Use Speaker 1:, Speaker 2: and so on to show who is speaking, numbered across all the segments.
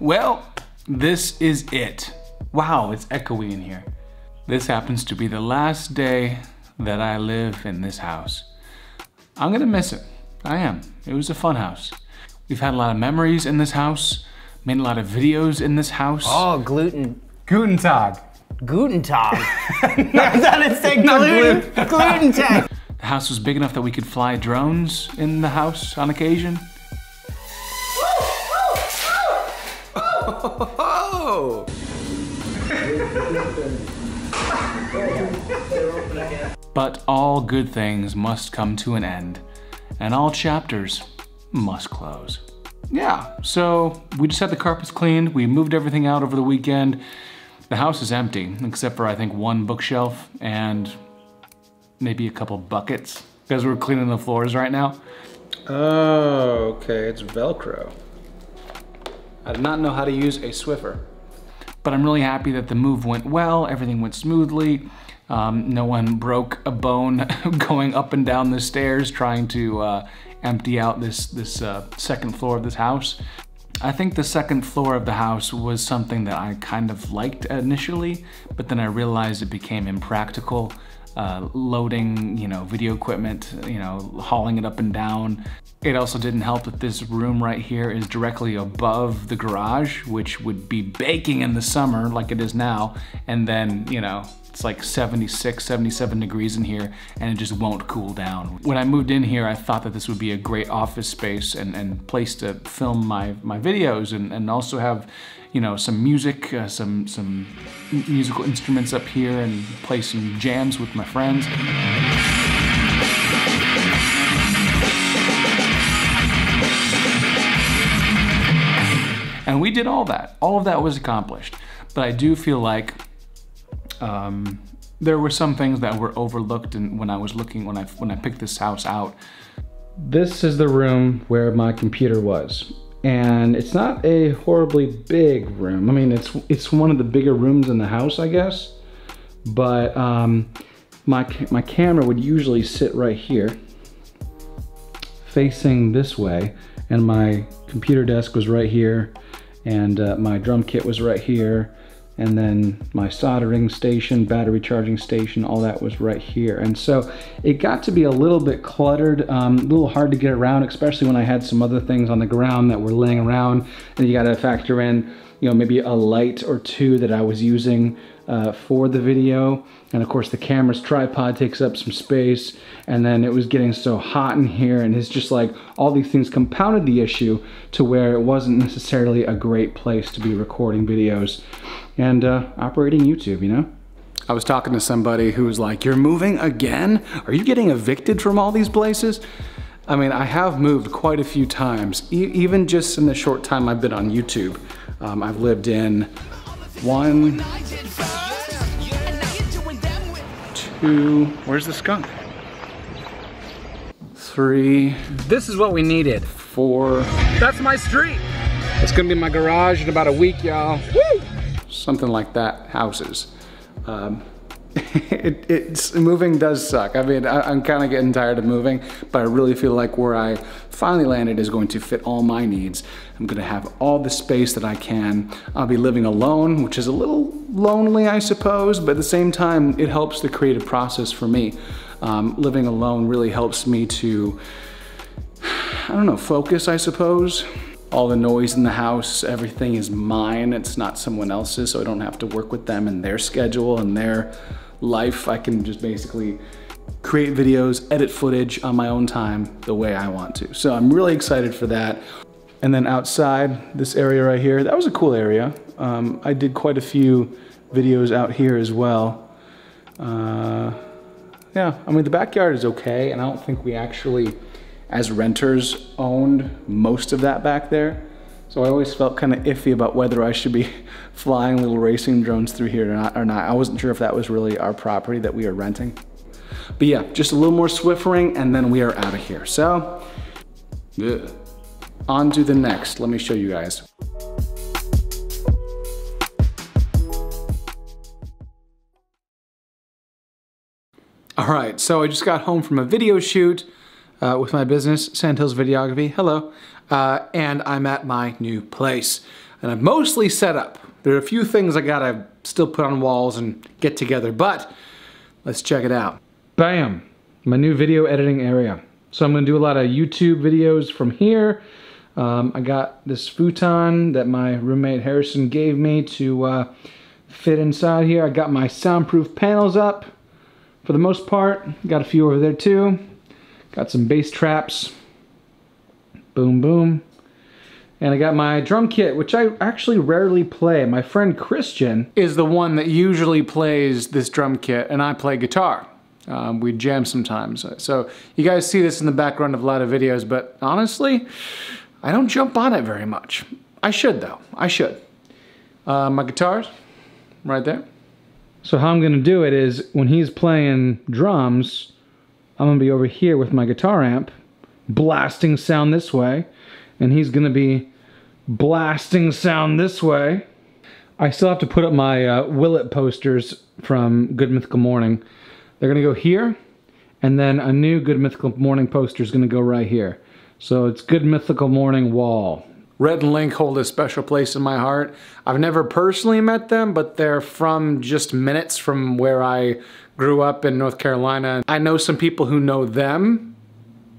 Speaker 1: Well, this is it. Wow, it's echoey in here. This happens to be the last day that I live in this house. I'm gonna miss it. I am. It was a fun house. We've had a lot of memories in this house, made a lot of videos in this house.
Speaker 2: Oh, gluten.
Speaker 1: Guten Tag.
Speaker 2: Guten Tag. I thought it said gluten. Gluten Tag.
Speaker 1: The house was big enough that we could fly drones in the house on occasion.
Speaker 2: Oh!
Speaker 1: But all good things must come to an end, and all chapters must close. Yeah, so we just had the carpets cleaned, we moved everything out over the weekend. The house is empty, except for I think one bookshelf and maybe a couple buckets, because we're cleaning the floors right now. Oh, okay, it's Velcro. I did not know how to use a Swiffer. But I'm really happy that the move went well, everything went smoothly. No one broke a bone going up and down the stairs trying to empty out this second floor of this house. I think the second floor of the house was something that I kind of liked initially, but then I realized it became impractical. Loading, video equipment, hauling it up and down. It also didn't help that this room right here is directly above the garage, which would be baking in the summer like it is now. And then, it's like 76, 77 degrees in here and it just won't cool down. When I moved in here, I thought that this would be a great office space and place to film my videos and also have, some music, some musical instruments up here and play some jams with my friends. And we did all that. All of that was accomplished. But I do feel like there were some things that were overlooked and when I picked this house out. This is the room where my computer was. And it's not a horribly big room. I mean, it's one of the bigger rooms in the house, I guess. But my camera would usually sit right here, facing this way, and my computer desk was right here, and my drum kit was right here, and then my soldering station, battery charging station, all that was right here. And so it got to be a little bit cluttered, a little hard to get around, especially when I had some other things on the ground that were laying around, and you gotta factor in, maybe a light or two that I was using for the video. And of course the camera's tripod takes up some space, and then it was getting so hot in here, and it's just like all these things compounded the issue to where it wasn't necessarily a great place to be recording videos and operating YouTube, I was talking to somebody who was like, "You're moving again? Are you getting evicted from all these places?" I mean, I have moved quite a few times, even just in the short time I've been on YouTube. I've lived in 1, 2, where's the skunk? 3.
Speaker 2: This is what we needed.
Speaker 1: 4.
Speaker 2: That's my street.
Speaker 1: It's gonna be my garage in about a week, y'all. Woo! Something like that, houses. Moving does suck. I mean, I'm kind of getting tired of moving, but I really feel like where I finally landed is going to fit all my needs. I'm gonna have all the space that I can. I'll be living alone, which is a little lonely, I suppose, but at the same time, it helps the creative process for me. Living alone really helps me to, focus, I suppose. All the noise in the house, everything is mine. It's not someone else's, so I don't have to work with them and their schedule and their life. I can just basically create videos, edit footage on my own time the way I want to. So I'm really excited for that. And then outside, this area right here, that was a cool area. I did quite a few videos out here as well. Yeah, I mean, the backyard is okay, and I don't think we actually, as renters, owned most of that back there. So I always felt kind of iffy about whether I should be flying little racing drones through here or not. I wasn't sure if that was really our property that we are renting. But yeah, just a little more Swiffering and then we are out of here. So, yeah. On to the next. Let me show you guys. All right, so I just got home from a video shoot with my business, Sandhills Videography. Hello. And I'm at my new place. and I'm mostly set up. There are a few things I gotta still put on walls and get together, but let's check it out. Bam! My new video editing area. So I'm gonna do a lot of YouTube videos from here. I got this futon that my roommate Harrison gave me to fit inside here. I got my soundproof panels up for the most part. Got a few over there too. Got some bass traps. Boom, boom. And I got my drum kit, which I actually rarely play. My friend Christian is the one that usually plays this drum kit, and I play guitar. We jam sometimes. So you guys see this in the background of a lot of videos, but honestly, I don't jump on it very much. I should though, I should. My guitar's right there. So how I'm gonna do it is, when he's playing drums, I'm gonna be over here with my guitar amp, blasting sound this way, and he's gonna be blasting sound this way. I still have to put up my Will It posters from Good Mythical Morning. They're gonna go here, and then a new Good Mythical Morning poster is gonna go right here. So it's Good Mythical Morning wall. Red and Link hold a special place in my heart. I've never personally met them, but they're from just minutes from where I grew up in North Carolina. I know some people who know them,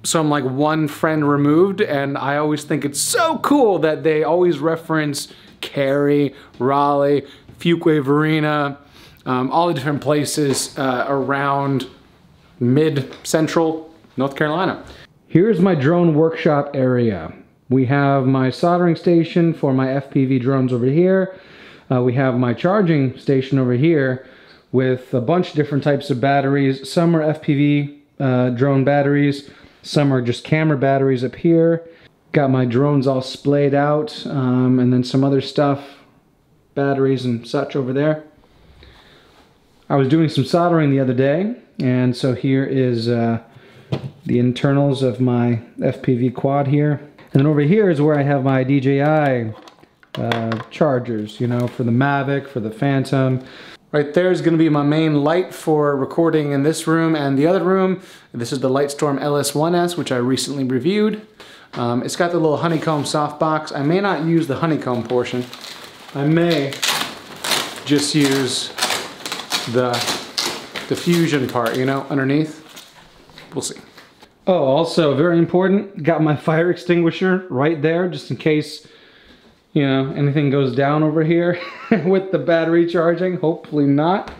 Speaker 1: so I'm like one friend removed, and I always think it's so cool that they always reference Cary, Raleigh, Fuquay Varina, all the different places around mid-central North Carolina. Here's my drone workshop area. We have my soldering station for my FPV drones over here. We have my charging station over here with a bunch of different types of batteries. Some are FPV drone batteries. Some are just camera batteries up here. Got my drones all splayed out, and then some other stuff, batteries and such over there. I was doing some soldering the other day, and so here is the internals of my FPV quad here. And then over here is where I have my DJI chargers, you know, for the Mavic, for the Phantom. Right there is going to be my main light for recording in this room and the other room. This is the Lightstorm LS1S, which I recently reviewed. It's got the little honeycomb softbox. I may not use the honeycomb portion. I may just use the diffusion part, you know, underneath. We'll see. Oh, also very important, got my fire extinguisher right there, just in case, you know, anything goes down over here with the battery charging. Hopefully not.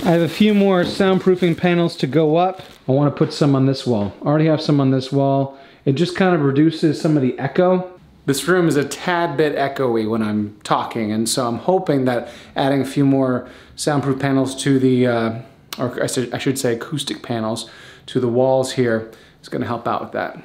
Speaker 1: I have a few more soundproofing panels to go up. I want to put some on this wall. I already have some on this wall. It just kind of reduces some of the echo. This room is a tad bit echoey when I'm talking, and so I'm hoping that adding a few more soundproof panels to the, or I should say acoustic panels, to the walls here is going to help out with that.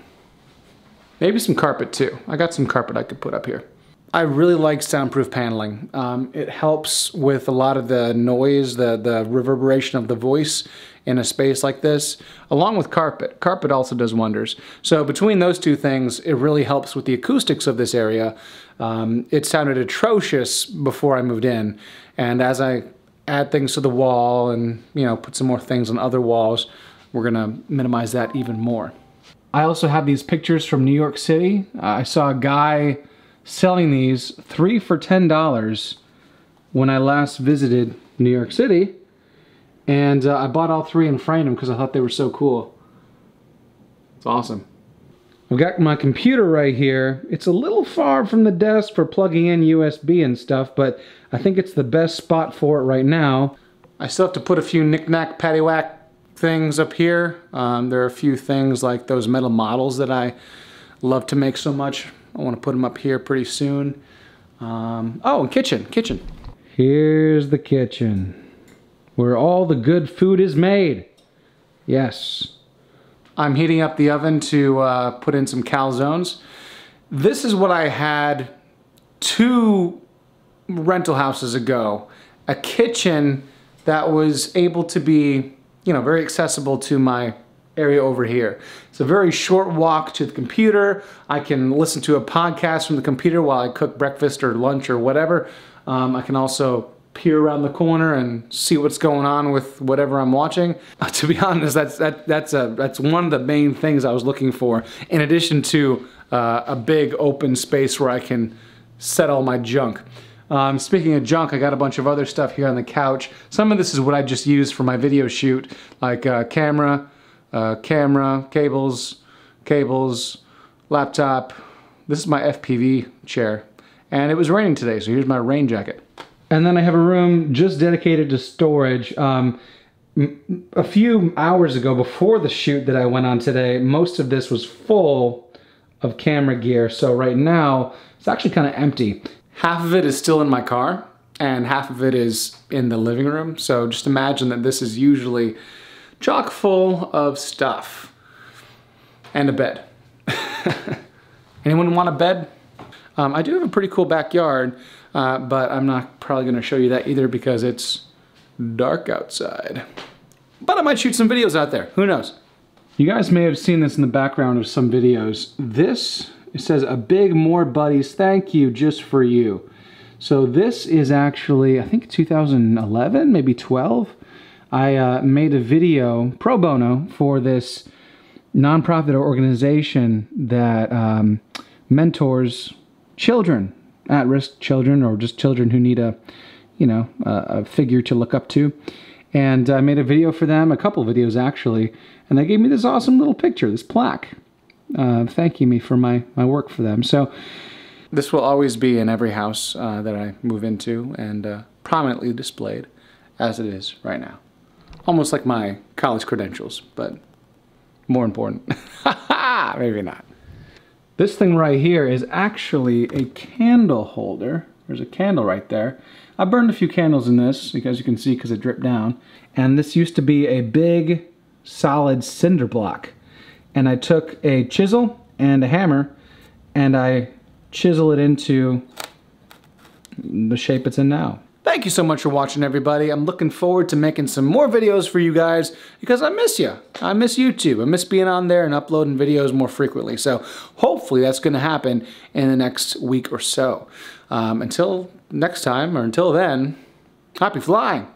Speaker 1: Maybe some carpet too. I got some carpet I could put up here. I really like soundproof paneling. It helps with a lot of the noise, the reverberation of the voice in a space like this, along with carpet. Carpet also does wonders. So between those two things, it really helps with the acoustics of this area. It sounded atrocious before I moved in, and as I add things to the wall and, you know, put some more things on other walls, we're gonna minimize that even more. I also have these pictures from New York City. I saw a guy selling these 3 for $10 when I last visited New York City, and I bought all 3 and framed them because I thought they were so cool. It's awesome. I've got my computer right here. It's a little far from the desk for plugging in USB and stuff, but I think it's the best spot for it right now. I still have to put a few knick-knack paddywhack things up here. There are a few things like those metal models that I love to make so much. I want to put them up here pretty soon. Oh, kitchen. Here's the kitchen, where all the good food is made. Yes. I'm heating up the oven to put in some calzones. This is what I had 2 rental houses ago. A kitchen that was able to be, you know, very accessible to my area over here. It's a very short walk to the computer. I can listen to a podcast from the computer while I cook breakfast or lunch or whatever. I can also peer around the corner and see what's going on with whatever I'm watching. To be honest, that's one of the main things I was looking for, in addition to a big open space where I can set all my junk. Speaking of junk, I got a bunch of other stuff here on the couch. Some of this is what I just used for my video shoot, like camera, cables, laptop. This is my FPV chair. And it was raining today, so here's my rain jacket. And then I have a room just dedicated to storage. A few hours ago, before the shoot that I went on today, most of this was full of camera gear. So right now, it's actually kind of empty. Half of it is still in my car, and half of it is in the living room. So just imagine that this is usually chock full of stuff. And a bed. Anyone want a bed? I do have a pretty cool backyard, but I'm not probably going to show you that either because it's dark outside. But I might shoot some videos out there. Who knows? You guys may have seen this in the background of some videos. This, it says, "A big more buddies, thank you, just for you." So this is actually, I think 2011, maybe 12. I made a video pro bono for this nonprofit organization that mentors children, at-risk children, or just children who need a figure to look up to. And I made a video for them, a couple videos actually, and they gave me this awesome little picture, this plaque, thanking me for my work for them. So this will always be in every house that I move into, and prominently displayed as it is right now. Almost like my college credentials, but more important. Maybe not. This thing right here is actually a candle holder. There's a candle right there. I burned a few candles in this, as you can see, because it dripped down. And this used to be a big, solid cinder block. And I took a chisel and a hammer, and I chisel it into the shape it's in now. Thank you so much for watching, everybody. I'm looking forward to making some more videos for you guys because I miss you. I miss YouTube. I miss being on there and uploading videos more frequently. So hopefully that's going to happen in the next week or so. Until next time, or until then, happy flying.